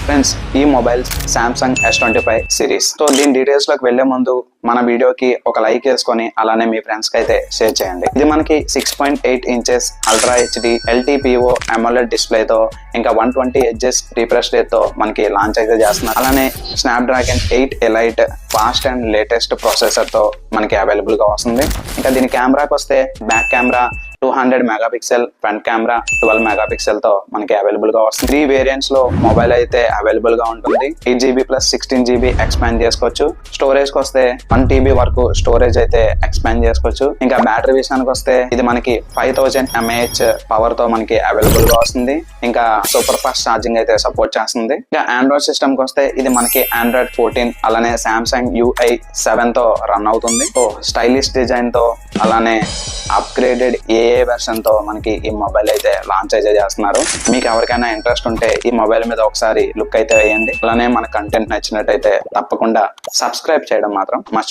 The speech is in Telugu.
ఫ్రెండ్స్, ఈ mobile Samsung S25 series. So దీని డీటెయిల్స్ లోకి వెళ్లే ముందు మన వీడియోకి ఒక లైక్ వేసుకొని అలానే మీ ఫ్రెండ్స్ కి అయితే షేర్ చేయండి. ఇది మనకి 6.8 inches ultra HD LTPO AMOLED display తో ఇంకా 120 Hz రిఫ్రెష్ రేట్ తో మనకి లాంచ్ అయితే చేస్తున్నారు. అలానే Snapdragon 8 elite fast and latest processor తో మనకి అవైలబుల్ గా వస్తుంది. ఇంకా దీని కెమెరాకి వస్తే back camera 200 megapixel, front camera 12 megapixel తో మనకి అవైలబుల్ గా వస్తుంది. 3 వేరియంట్స్ లో మొబైల్ అయితే అవైలబుల్ గా ఉంటుంది. 8GB ప్లస్ 16GB ఎక్స్పాండ్ చేసుకోవచ్చు. స్టోరేజ్ కి వస్తే 1TB వరకు స్టోరేజ్ అయితే ఎక్స్పాండ్ చేసుకోవచ్చు. ఇంకా బ్యాటరీ విషయానికి వస్తే ఇది మనకి 5000 mAh పవర్ తో మనకి అవైలబుల్ గా వస్తుంది. ఇంకా సూపర్ ఫాస్ట్ ఛార్జింగ్ అయితే సపోర్ట్ చేస్తుంది. ఇంకా ఆండ్రాయిడ్ సిస్టమ్ కి వస్తే ఇది మనకి Android 14 అలానే Samsung UI 7 తో రన్ అవుతుంది. సో స్టైలిష్ డిజైన్ తో అలానే అప్గ్రేడెడ్ AA వెర్షన్ తో మనకి ఈ మొబైల్ అయితే లాంచ్ అయితే చేస్తున్నారు. మీకు ఎవరికైనా ఇంట్రెస్ట్ ఉంటే ఈ మొబైల్ మీద ఒకసారి లుక్ అయితే వేయండి. అలానే మన కంటెంట్ నచ్చినట్టయితే తప్పకుండా సబ్స్క్రైబ్ చేయడం మాత్రం మర్చిపోకండి.